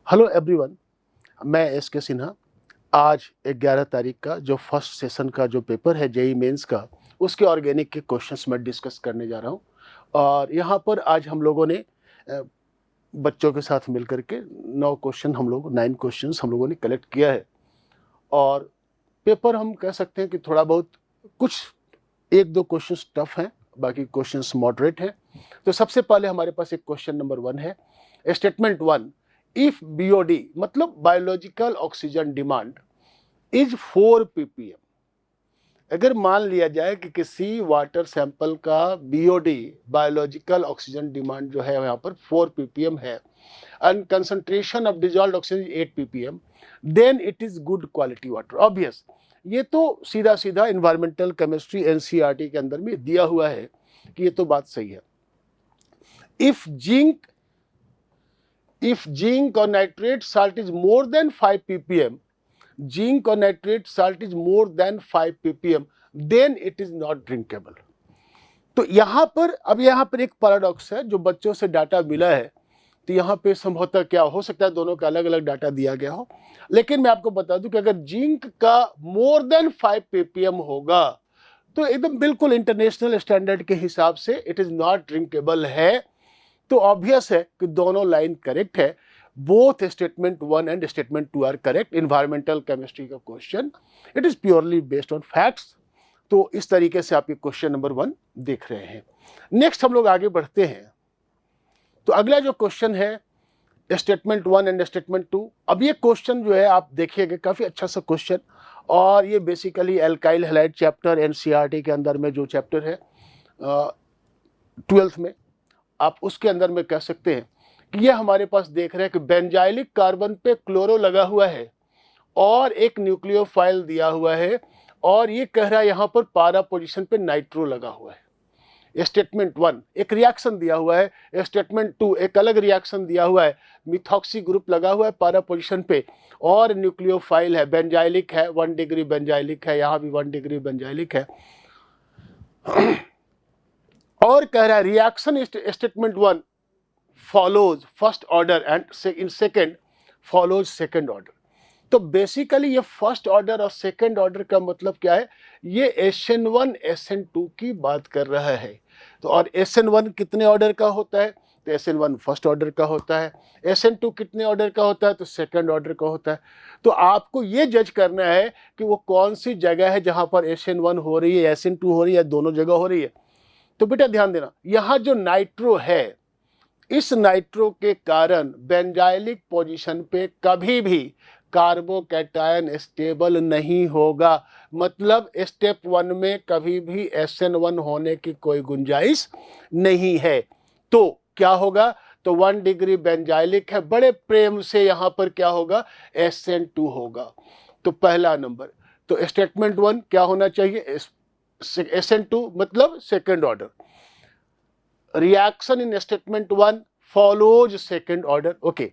Hello everyone, मैं S के सिन्हा। आज 11 तारीख का जो फर्स्ट सेशन का जो पेपर है जेई मेंस का, उसके ऑर्गेनिक के क्वेश्चंस मैं डिस्कस करने जा रहा हूँ। और यहाँ पर आज हम लोगों ने बच्चों के साथ मिलकर के 9 क्वेश्चंस हम लोगों ने कलेक्ट किया है। और पेपर हम कह सकते हैं कि थोड़ा बहुत कुछ 1-2 क्वेश्चंस टफ हैं, बाकी क्वेश्चंस मॉडरेट हैं। तो सबसे पहले हमारे पास एक क्वेश्चन नंबर 1 है। स्टेटमेंट 1, इफ बीओडी मतलब biological oxygen demand is 4 ppm, अगर मान लिया जाए कि किसी वाटर सैंपल का बीओडी बायोलॉजिकल ऑक्सीजन डिमांड जो है यहाँ पर 4 ppm है and concentration of dissolved oxygen 8 ppm, then it is good quality water. Obvious, ये तो सीधा सीधा इन्वायरमेंटल केमिस्ट्री एनसीईआरटी के अंदर में दिया हुआ है कि ये तो बात सही है। If zinc or nitrate salt is more than 5 ppm, zinc or nitrate salt is more than 5 ppm, then it is not drinkable. तो यहाँ पर एक पैराडॉक्स है जो बच्चों से डाटा मिला है। तो यहाँ पे संभवतः क्या हो सकता है, दोनों का अलग अलग डाटा दिया गया हो, लेकिन मैं आपको बता दूं कि अगर जिंक का मोर देन 5 ppm होगा तो एकदम बिल्कुल इंटरनेशनल स्टैंडर्ड के हिसाब से इट इज नॉट ड्रिंकेबल है। तो ऑब्वियस है कि दोनों लाइन करेक्ट है। Both statement 1 and statement 2 are correct. Environmental chemistry का question, it is purely based on facts. तो इस तरीके से आप ये क्वेश्चन नंबर 1 देख रहे हैं। नेक्स्ट हम लोग आगे बढ़ते हैं। तो अगला जो क्वेश्चन है स्टेटमेंट 1 एंड स्टेटमेंट 2। अब ये क्वेश्चन जो है आप देखिएगा, काफी अच्छा सा क्वेश्चन, और ये basically alkyl halide chapter NCERT के अंदर में जो चैप्टर है 12th में, आप उसके अंदर में कह सकते हैं कि ये हमारे पास देख रहे हैं कि बेंजाइलिक कार्बन पे क्लोरो लगा हुआ है और एक न्यूक्लियोफाइल दिया हुआ है, और ये कह रहा है यहाँ पर पारा पोजीशन पे नाइट्रो लगा हुआ है। स्टेटमेंट 1 एक रिएक्शन दिया हुआ है, स्टेटमेंट 2 एक अलग रिएक्शन दिया हुआ है, मिथॉक्सी ग्रुप लगा हुआ है पारा पोजीशन पे और न्यूक्लियोफाइल है, बेंजाइलिक है, 1 डिग्री बेंजाइलिक है, यहाँ भी 1 डिग्री बेंजाइलिक है। और कह रहा है reaction statement 1 follows first order and in second follows second order. तो बेसिकली ये फर्स्ट ऑर्डर और सेकेंड ऑर्डर का मतलब क्या है, ये SN1 SN2 की बात कर रहा है। तो और SN1 कितने ऑर्डर का होता है, तो SN1 फर्स्ट ऑर्डर का होता है। SN2 कितने ऑर्डर का होता है, तो सेकेंड ऑर्डर का होता है। तो आपको ये जज करना है कि वो कौन सी जगह है जहां पर SN1 हो रही है, SN2 हो रही है, दोनों जगह हो रही है। तो बेटा ध्यान देना, यहाँ जो नाइट्रो है, इस नाइट्रो के कारण बेंजाइलिक पोजीशन पे कभी भी कार्बोकैटायन स्टेबल नहीं होगा। मतलब स्टेप 1 में कभी भी SN1 होने की कोई गुंजाइश नहीं है। तो क्या होगा, तो 1 डिग्री बेंजाइलिक है, बड़े प्रेम से यहाँ पर क्या होगा, SN2 होगा। तो पहला नंबर, तो स्टेटमेंट 1 क्या होना चाहिए, SN2 मतलब second order. Reaction in statement 1 follows second order. Okay,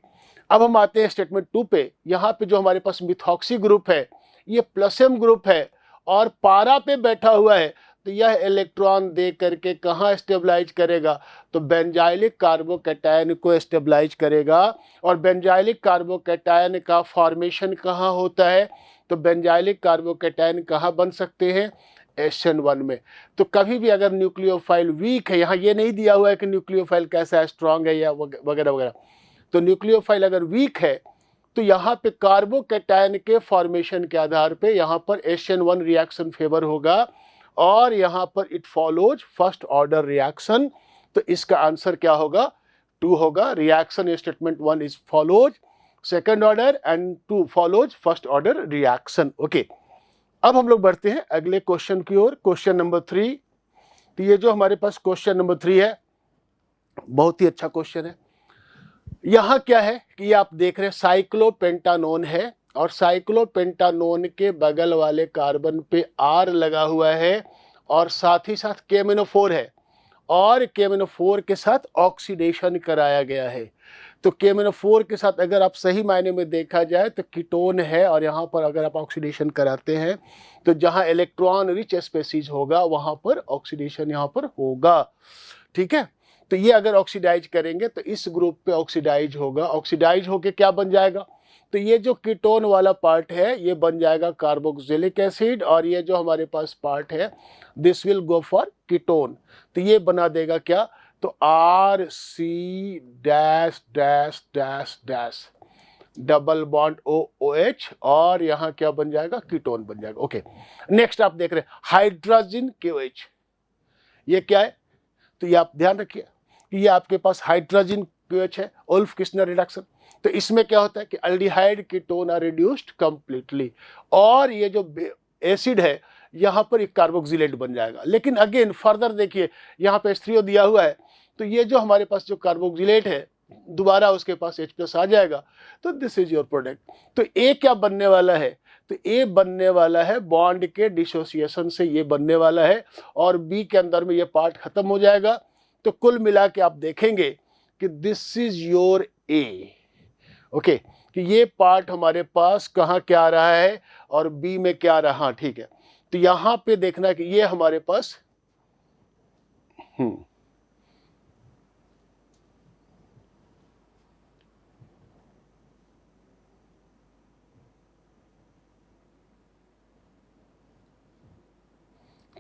अब हम आते हैं स्टेटमेंट 2 पे। यहाँ पे जो हमारे पास मिथॉक्सी ग्रुप है, ये प्लसम ग्रुप है और पारा पे बैठा हुआ है। तो यह इलेक्ट्रॉन दे करके कहाँ स्टेबलाइज करेगा, तो बेंजाइलिक कार्बोकैटायन को स्टेबलाइज करेगा। और बेंजाइलिक कार्बोकैटायन का फॉर्मेशन कहाँ होता है, तो बेंजाइलिक कार्बोकैटायन कहाँ बन सकते हैं, SN1 में। तो कभी भी अगर न्यूक्लियोफाइल वीक है, यहाँ ये नहीं दिया हुआ है कि न्यूक्लियोफाइल कैसा है, स्ट्रांग है या वगैरह वगैरह, तो न्यूक्लियोफाइल अगर वीक है तो यहाँ पे कार्बोकैटायन के फॉर्मेशन के आधार पे यहाँ पर SN1 रिएक्शन फेवर होगा और यहाँ पर it follows first order reaction. तो इसका आंसर क्या होगा, 2 होगा। Reaction statement 1 is follows second order and 2 follows first order reaction. Okay, अब हम लोग बढ़ते हैं अगले क्वेश्चन की ओर, क्वेश्चन नंबर 3। तो ये जो हमारे पास क्वेश्चन नंबर 3 है, बहुत ही अच्छा क्वेश्चन है। यहाँ क्या है कि आप देख रहे हैं साइक्लोपेंटानोन है और साइक्लोपेंटानोन के बगल वाले कार्बन पे R लगा हुआ है और साथ ही साथ KMnO4 है और KMnO4 के साथ ऑक्सीडेशन कराया गया है। तो KMnO4 के साथ अगर आप सही मायने में देखा जाए तो कीटोन है, और यहाँ पर अगर आप ऑक्सीडेशन कराते हैं तो जहाँ इलेक्ट्रॉन रिच स्पेसीज होगा वहाँ पर ऑक्सीडेशन यहाँ पर होगा। ठीक है, तो ये अगर ऑक्सीडाइज करेंगे तो इस ग्रुप पे ऑक्सीडाइज होगा, ऑक्सीडाइज होके क्या बन जाएगा, तो ये जो कीटोन वाला पार्ट है ये बन जाएगा कार्बोक्सिलिक एसिड, और ये जो हमारे पास पार्ट है this will go for ketone. तो ये बना देगा क्या, तो R C dash dash dash dash double bond O O H, और यहाँ क्या बन जाएगा, कीटोन बन जाएगा। ओके, नेक्स्ट आप देख रहे हैं हाइड्रोजन क्यूएच, ये क्या है, तो ये आप ध्यान रखिए कि ये आपके पास हाइड्रोजन क्यूएच है, उल्फ किस्नर रिडक्शन। तो इसमें क्या होता है कि aldehyde ketone are reduced completely, और ये जो एसिड है यहाँ पर एक कार्बोक्सिलेट बन जाएगा। लेकिन अगेन फर्दर देखिए यहाँ पे H3O दिया हुआ है, तो ये जो हमारे पास जो कार्बोक्सिलेट है दोबारा उसके पास H+ आ जाएगा, तो दिस इज योर प्रोडक्ट। तो ए क्या बनने वाला है, तो ए बनने वाला है बॉन्ड के डिसोसिएशन से ये बनने वाला है, और बी के अंदर में ये पार्ट खत्म हो जाएगा। तो कुल मिला के आप देखेंगे कि this is your A. Okay, कि ये पार्ट हमारे पास कहाँ क्या आ रहा है और बी में क्या आ रहा है, ठीक है। तो यहां पे देखना कि ये हमारे पास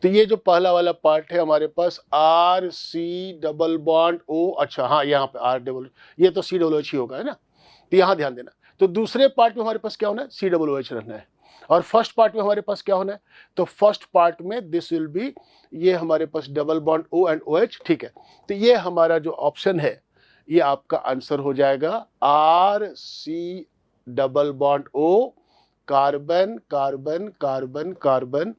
तो ये जो पहला वाला पार्ट है हमारे पास R C double bond O, अच्छा हाँ यहाँ पे आर डबल, ये तो सी डबल एच ही होगा, है ना, तो यहाँ ध्यान देना। तो दूसरे पार्ट में हमारे पास क्या होना है, सी डबल एच रहना है, और फर्स्ट पार्ट में हमारे पास क्या होना है, तो फर्स्ट पार्ट में दिस विल बी, ये हमारे पास double bond O and O H, ठीक है। तो ये हमारा जो ऑप्शन है ये आपका आंसर हो जाएगा R C double bond O, carbon carbon carbon carbon,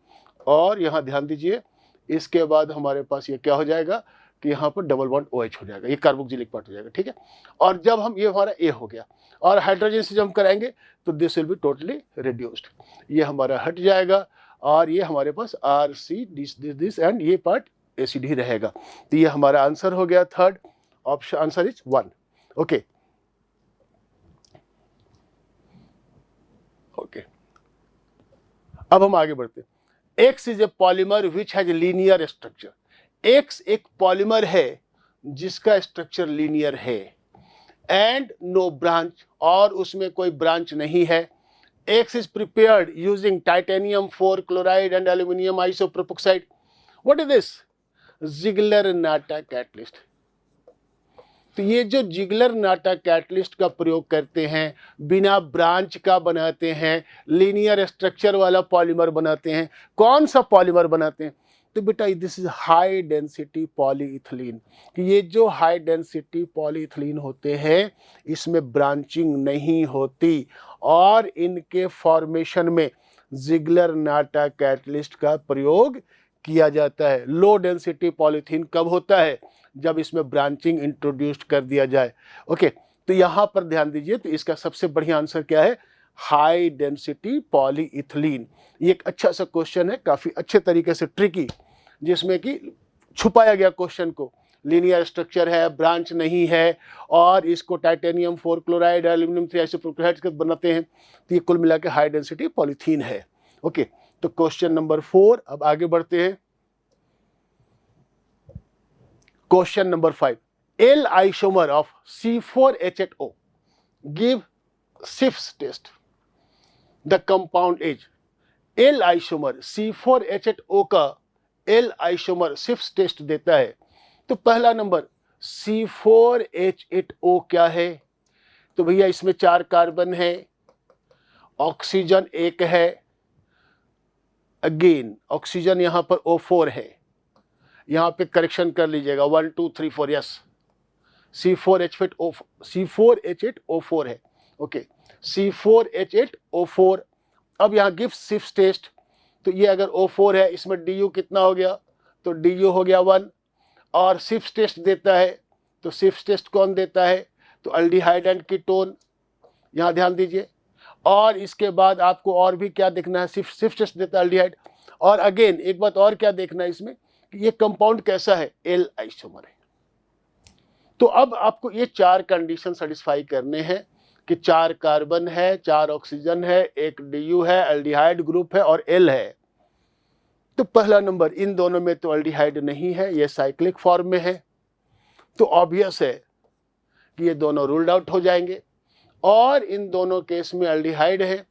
और यहाँ ध्यान दीजिए इसके बाद हमारे पास ये क्या हो जाएगा कि यहाँ पर डबल बॉन्ड OH हो जाएगा, ये कार्बोक्सिलिक पार्ट हो जाएगा, ठीक है। और जब हम ये हमारा ए हो गया और हाइड्रोजन से जब हम कराएंगे तो this will be totally reduced, ये हमारा हट जाएगा, और ये हमारे पास आर सी दिस एंड ये पार्ट एसिड ही रहेगा। तो ये हमारा आंसर हो गया, third option answer is 1। Okay okay, अब हम आगे बढ़ते हैं। X is a polymer which has linear structure. X एक पॉलीमर है जिसका स्ट्रक्चर लीनियर है, एंड नो ब्रांच, और उसमें कोई ब्रांच नहीं है। X is prepared using titanium 4 chloride and aluminum isopropoxide. What is this? Ziegler-Natta catalyst. तो ये जो जिगलर नाटा कैटलिस्ट का प्रयोग करते हैं, बिना ब्रांच का बनाते हैं, लीनियर स्ट्रक्चर वाला पॉलीमर बनाते हैं। कौन सा पॉलीमर बनाते हैं, तो बेटा this is high density polyethylene. ये जो हाई डेंसिटी पॉलीइथिलीन होते हैं इसमें ब्रांचिंग नहीं होती, और इनके फॉर्मेशन में जिगलर नाटा कैटलिस्ट का प्रयोग किया जाता है। लो डेंसिटी पॉलीथीन कब होता है, जब इसमें ब्रांचिंग इंट्रोड्यूस्ड कर दिया जाए। ओके, तो यहां पर ध्यान दीजिए, तो इसका सबसे बढ़िया आंसर क्या है, हाई डेंसिटी पॉलीइथिलीन। ये एक अच्छा सा क्वेश्चन है, काफी अच्छे तरीके से ट्रिकी, जिसमें कि छुपाया गया क्वेश्चन को, लीनियर स्ट्रक्चर है, ब्रांच नहीं है, और इसको टाइटेनियम 4 क्लोराइड एल्यूमिनियम 3 आइसोप्रोपाइड के बनाते हैं, तो ये कुल मिला के हाई डेंसिटी पॉलीथीन है। ओके, तो क्वेश्चन नंबर 4, अब आगे बढ़ते हैं। Question number 5, L isomer of C4H8O give Schiff's test. The compound is L isomer C4H8O का L isomer Schiff's test देता है। तो पहला नंबर C4H8O क्या है, तो भैया इसमें 4 कार्बन है, ऑक्सीजन 1 है, अगेन ऑक्सीजन यहां पर O4 है, यहां पे करेक्शन कर लीजिएगा 1 2 3 4, यस C4H8O4 है। Okay, C4H8O4। अब यहाँ गिव्स Schiff's टेस्ट, तो ये अगर O4 है, इसमें DU कितना हो गया, तो DU हो गया 1, और Schiff's टेस्ट देता है, तो Schiff's टेस्ट कौन देता है, तो अल्डिहाइड एंड कीटोन, यहाँ ध्यान दीजिए। और इसके बाद आपको और भी क्या देखना है, Schiff's टेस्ट देता है अल्डिहाइड, और अगेन एक बात और क्या देखना है इसमें कि ये कंपाउंड कैसा है, एल आइसोमर है। तो अब आपको ये 4 कंडीशन सेटिस्फाई करने हैं कि 4 कार्बन है, 4 ऑक्सीजन है, 1 DU है, अल्डिहाइड ग्रुप है और एल है। तो पहला नंबर, इन दोनों में तो अल्डिहाइड नहीं है, ये साइक्लिक फॉर्म में है। तो ऑब्वियस है कि ये दोनों रूल्ड आउट हो जाएंगे और इन दोनों केस में एल्डिहाइड है,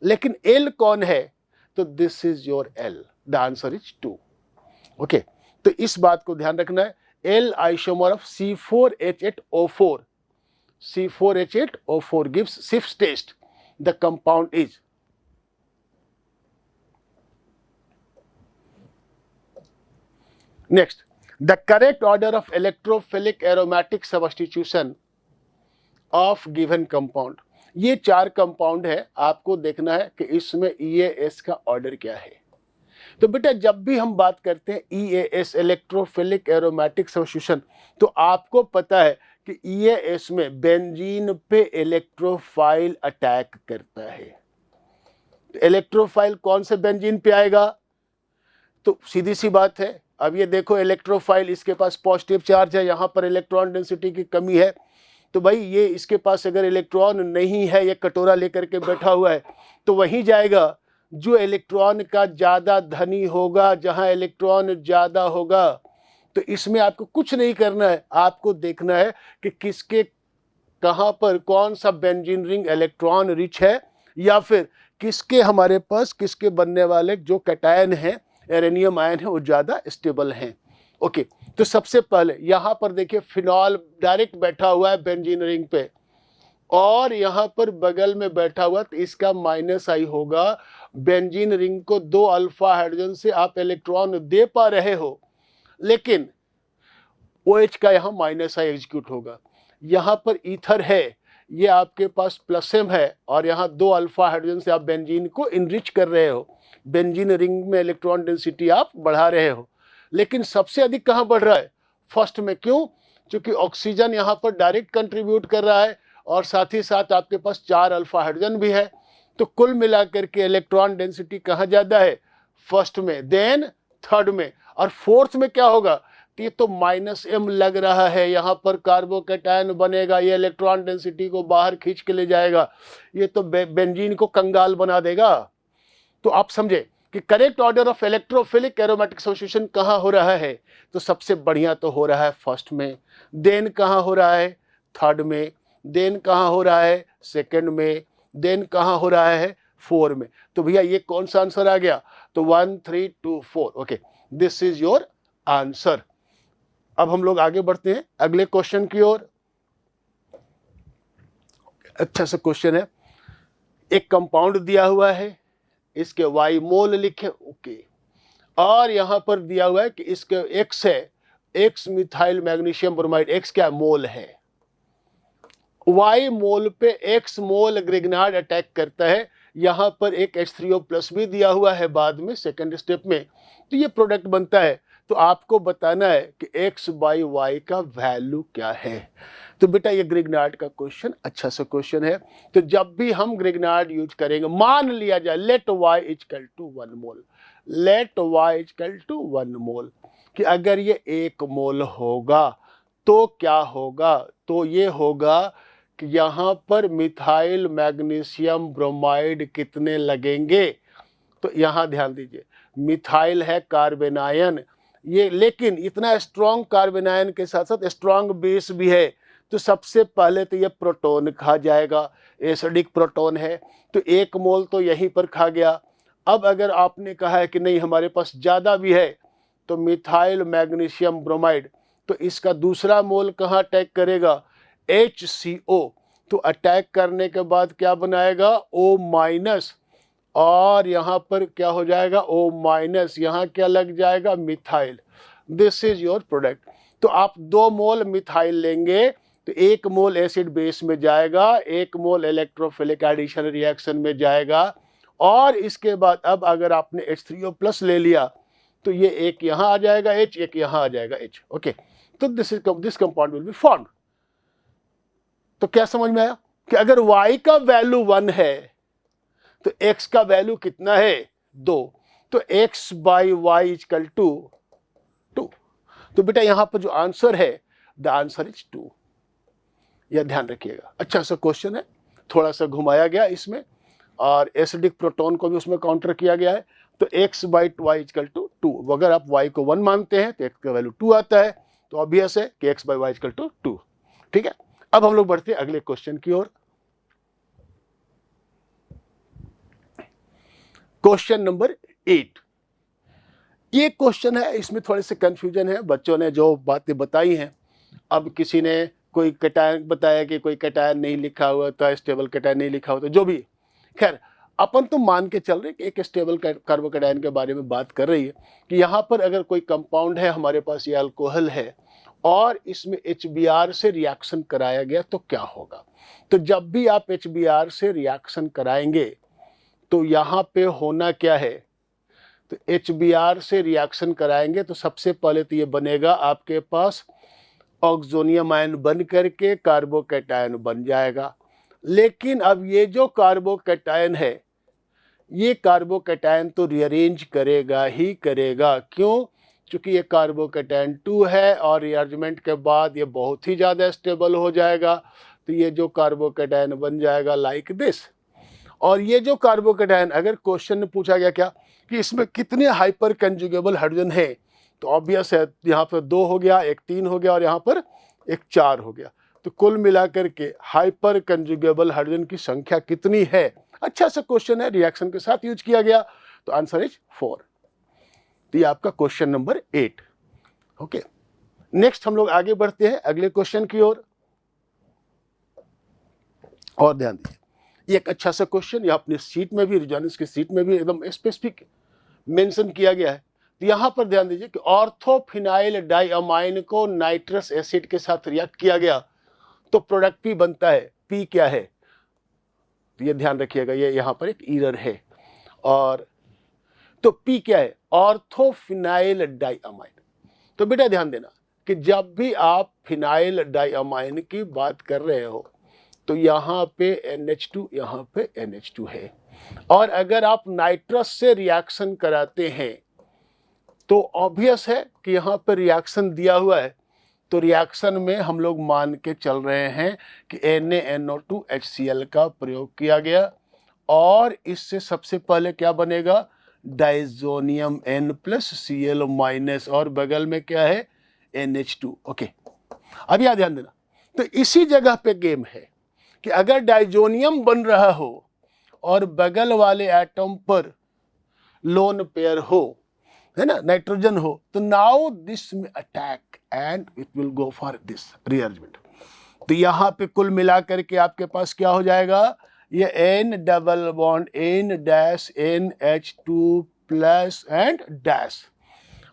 लेकिन एल कौन है? तो this is your L, the answer is 2। Okay, तो इस बात को ध्यान रखना है। L isomer of C4H8O4, C4H8O4 gives Schiff's test. The compound is next. The correct order of electrophilic aromatic substitution of given compound. ये 4 कंपाउंड है, आपको देखना है कि इसमें EAS का ऑर्डर क्या है। तो बेटा जब भी हम बात करते हैं EAS इलेक्ट्रोफिलिक एरोमेटिक सब्स्टिट्यूशन, तो आपको पता है कि EAS में बेंजीन पे इलेक्ट्रोफाइल अटैक करता है। तो इलेक्ट्रोफाइल कौन से बेंजीन पे आएगा? तो सीधी सी बात है, अब ये देखो इलेक्ट्रोफाइल, इसके पास पॉजिटिव चार्ज है, यहाँ पर इलेक्ट्रॉन डेंसिटी की कमी है, तो भाई ये इसके पास अगर इलेक्ट्रॉन नहीं है, ये कटोरा लेकर के बैठा हुआ है, तो वहीं जाएगा जो इलेक्ट्रॉन का ज़्यादा धनी होगा, जहाँ इलेक्ट्रॉन ज़्यादा होगा। तो इसमें आपको कुछ नहीं करना है, आपको देखना है कि किसके कहाँ पर कौन सा बेंजीन रिंग इलेक्ट्रॉन रिच है, या फिर किसके हमारे पास किसके बनने वाले जो कैटायन है, एरेनियम आयन है, वो ज़्यादा स्टेबल हैं। ओके, तो सबसे पहले यहाँ पर देखिए फिनॉल डायरेक्ट बैठा हुआ है बेंजीन रिंग पे, और यहाँ पर बगल में बैठा हुआ, तो इसका माइनस आई होगा। बेंजीन रिंग को 2 अल्फा हाइड्रोजन से आप इलेक्ट्रॉन दे पा रहे हो, लेकिन OH का यहाँ माइनस आई एग्जीक्यूट होगा। यहाँ पर ईथर है, ये आपके पास प्लस M है, और यहाँ 2 अल्फा हाइड्रोजन से आप बेंजीन को इनरिच कर रहे हो, बेंजीन रिंग में इलेक्ट्रॉन डेंसिटी आप बढ़ा रहे हो। लेकिन सबसे अधिक कहाँ बढ़ रहा है? फर्स्ट में। क्यों? क्योंकि ऑक्सीजन यहाँ पर डायरेक्ट कंट्रीब्यूट कर रहा है, और साथ ही साथ आपके पास 4 अल्फा हाइड्रोजन भी है। तो कुल मिलाकर के इलेक्ट्रॉन डेंसिटी कहाँ ज़्यादा है? फर्स्ट में, देन थर्ड में, और फोर्थ में क्या होगा? ये तो -M लग रहा है, यहाँ पर कार्बोकैटायन बनेगा, ये इलेक्ट्रॉन डेंसिटी को बाहर खींच के ले जाएगा, ये तो बेंजीन को कंगाल बना देगा। तो आप समझे कि correct order of electrophilic aromatic substitution कहाँ हो रहा है? तो सबसे बढ़िया तो हो रहा है फर्स्ट में, देन कहाँ हो रहा है? थर्ड में, देन कहाँ हो रहा है? सेकंड में, देन कहाँ हो रहा है? 4 में। तो भैया ये कौन सा आंसर आ गया? तो 1 3 2 4। Okay, this is your answer. अब हम लोग आगे बढ़ते हैं अगले क्वेश्चन की ओर। अच्छा सा क्वेश्चन है, एक कंपाउंड दिया हुआ है, इसके Y मोल लिखे, ओके, और यहां पर दिया हुआ है कि इसके X है, X methyl magnesium bromide, X क्या मोल है। Y मोल पे X मोल ग्रिग्नार्ड अटैक करता है, यहां पर एक H3O+ भी दिया हुआ है बाद में सेकंड स्टेप में, तो ये प्रोडक्ट बनता है। तो आपको बताना है कि X/Y का वैल्यू क्या है। तो बेटा ये ग्रिग्नार्ड का क्वेश्चन अच्छा सा क्वेश्चन है। तो जब भी हम ग्रिग्नार्ड यूज करेंगे, मान लिया जाए let Y equal to 1 mole, let Y equal to 1 mole, कि अगर ये 1 मोल होगा तो क्या होगा? तो ये होगा कि यहाँ पर मिथाइल मैग्नीशियम ब्रोमाइड कितने लगेंगे? तो यहाँ ध्यान दीजिए, मिथाइल है कार्बेनायन, ये लेकिन इतना स्ट्रॉन्ग कार्बेनायन के साथ साथ स्ट्रॉन्ग बेस भी है। तो सबसे पहले तो ये प्रोटॉन खा जाएगा, एसिडिक प्रोटॉन है, तो 1 मोल तो यहीं पर खा गया। अब अगर आपने कहा है कि नहीं हमारे पास ज़्यादा भी है, तो मिथाइल मैग्नीशियम ब्रोमाइड, तो इसका दूसरा मोल कहाँ अटैक करेगा? HCO। तो अटैक करने के बाद क्या बनाएगा? O-, और यहाँ पर क्या हो जाएगा? O-, यहाँ क्या लग जाएगा? Methyl. This is your product. तो आप 2 मोल मिथाइल लेंगे, तो 1 मोल एसिड बेस में जाएगा, 1 मोल इलेक्ट्रोफिलिक एडिशन रिएक्शन में जाएगा, और इसके बाद अब अगर आपने H3O+ ले लिया, तो ये एक यहाँ आ जाएगा H, एक यहाँ आ जाएगा H। ओके, तो this compound will be formed. तो क्या समझ में आया कि अगर Y का वैल्यू 1 है तो X का वैल्यू कितना है? 2। तो X/Y इक्वल टू 2। तो बेटा यहां पर जो आंसर है, द आंसर इज 2। यह ध्यान रखिएगा, अच्छा सा क्वेश्चन है, थोड़ा सा घुमाया गया इसमें, और एसिडिक प्रोटॉन को भी उसमें काउंटर किया गया है। तो X/Y इक्वल टू 2, अगर आप Y को 1 मानते हैं तो X का वैल्यू 2 आता है, तो ऑब्वियस है कि x by Y equal to 2। ठीक है, अब हम लोग बढ़ते हैं अगले क्वेश्चन की ओर। Question number 8। ये क्वेश्चन है, इसमें थोड़े से कंफ्यूजन है, बच्चों ने जो बातें बताई हैं। अब किसी ने कोई कैटायन बताया कि कोई कैटायन नहीं लिखा हुआ था, स्टेबल कैटायन नहीं लिखा हुआ था, जो भी। खैर, अपन तो मान के चल रहे कि एक स्टेबल कार्बोकैटायन के बारे में बात कर रही है कि यहाँ पर अगर कोई कंपाउंड है, हमारे पास ये अल्कोहल है और इसमें HBr से रिएक्शन कराया गया तो क्या होगा। तो जब भी आप HBr से रिएक्शन कराएंगे तो यहाँ पे होना क्या है, तो HBr से रिएक्शन कराएंगे तो सबसे पहले तो ये बनेगा आपके पास ऑक्सोनियम आयन बन करके कार्बोकैटायन बन जाएगा। लेकिन अब ये जो कार्बोकैटायन है, ये कार्बोकैटायन तो रीअरेंज करेगा ही करेगा। क्यों? क्योंकि ये कार्बोकैटायन 2 है और रीअरेंजमेंट के बाद ये बहुत ही ज़्यादा स्टेबल हो जाएगा। तो ये जो कार्बोकैटायन बन जाएगा लाइक दिस। और ये जो कार्बोकैटायन, अगर क्वेश्चन में पूछा गया क्या कि इसमें कितने हाइपर कंजुगेबल हाइड्रोजन है, तो ऑब्वियस है यहाँ पर 2 हो गया, एक 3 हो गया और यहाँ पर एक 4 हो गया। तो कुल मिलाकर के हाइपर कंजुगेबल हाइड्रोजन की संख्या कितनी है। अच्छा सा क्वेश्चन है, रिएक्शन के साथ यूज किया गया, तो आंसर इज 4। तो ये आपका क्वेश्चन नंबर 8। ओके, नेक्स्ट हम लोग आगे बढ़ते हैं अगले क्वेश्चन की ओर। और ध्यान दीजिए, ये एक अच्छा सा क्वेश्चन, ये अपनी सीट में भी, रिजॉनेंस की सीट में भी एकदम स्पेसिफिक मेंशन किया गया है। तो यहाँ पर ध्यान दीजिए कि ऑर्थोफिनाइल डाइअमाइन को नाइट्रस एसिड के साथ रिएक्ट किया गया तो प्रोडक्ट पी बनता है। पी क्या है, तो ये ध्यान रखिएगा, ये यहाँ पर एक एरर है। और तो पी क्या है, ऑर्थोफिनाइल डाइअमाइन। तो बेटा ध्यान देना कि जब भी आप फिनाइल डाइअमाइन की बात कर रहे हो तो यहाँ पे NH2, यहाँ पे NH2 है। और अगर आप नाइट्रस से रिएक्शन कराते हैं तो ऑब्वियस है कि यहाँ पर रिएक्शन दिया हुआ है, तो रिएक्शन में हम लोग मान के चल रहे हैं कि NaNO2HCl का प्रयोग किया गया और इससे सबसे पहले क्या बनेगा, डाइजोनियम N+Cl- और बगल में क्या है, NH2। ओके, अब यह ध्यान देना, तो इसी जगह पे गेम है कि अगर डाइजोनियम बन रहा हो और बगल वाले एटम पर लोन पेयर हो, है ना, नाइट्रोजन हो, तो नाउ दिस में attack and it will go for this rearrangement. तो यहाँ पे कुल मिलाकर के आपके पास क्या हो जाएगा, ये N double bond N dash NH2 plus and dash,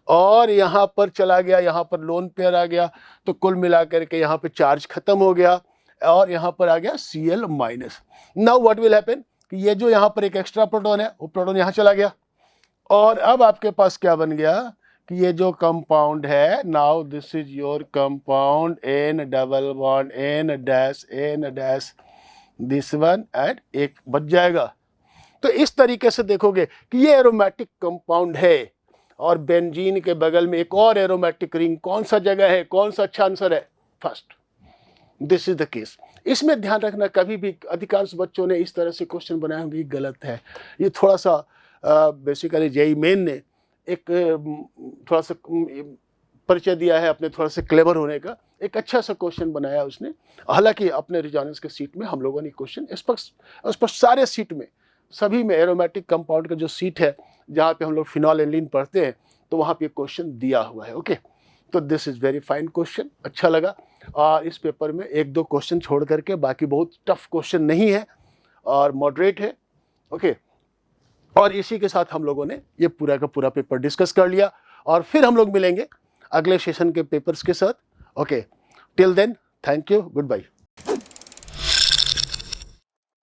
और यहाँ पर चला गया, यहाँ पर लोन पेयर आ गया, तो कुल मिलाकर के यहाँ पे चार्ज खत्म हो गया और यहाँ पर आ गया Cl-। Now what will happen कि ये जो यहाँ पर एक एक्स्ट्रा प्रोटॉन है, वो प्रोटॉन यहाँ चला गया और अब आपके पास क्या बन गया कि ये जो कंपाउंड है, now this is your compound N double bond N dash this one and एक बच जाएगा। तो इस तरीके से देखोगे कि ये एरोमेटिक कंपाउंड है और बेंजीन के बगल में एक और एरोमेटिक रिंग, कौन सा जगह है, कौन सा अच्छा आंसर है, first. This is the case. इसमें ध्यान रखना, कभी भी अधिकांश बच्चों ने इस तरह से क्वेश्चन बनाए होंगे, गलत है। ये थोड़ा सा बेसिकली जेईई मेन ने एक थोड़ा सा परिचय दिया है अपने थोड़ा सा क्लेवर होने का, एक अच्छा सा क्वेश्चन बनाया उसने। हालांकि अपने रिजॉनेंस के सीट में हम लोगों ने क्वेश्चन स्पष्ट सारे सीट में, सभी में एरोमेटिक कंपाउंड का जो सीट है जहाँ पे हम लोग फिनॉल एनिलीन पढ़ते हैं, तो वहाँ पे क्वेश्चन दिया हुआ है। ओके, तो this is very fine question, अच्छा लगा। और इस पेपर में 1-2 क्वेश्चन छोड़ करके बाकी बहुत टफ क्वेश्चन नहीं है और मॉडरेट है। ओके, और इसी के साथ हम लोगों ने ये पूरा का पूरा पेपर डिस्कस कर लिया और फिर हम लोग मिलेंगे अगले सेशन के पेपर्स के साथ। Okay, till then, thank you, good bye.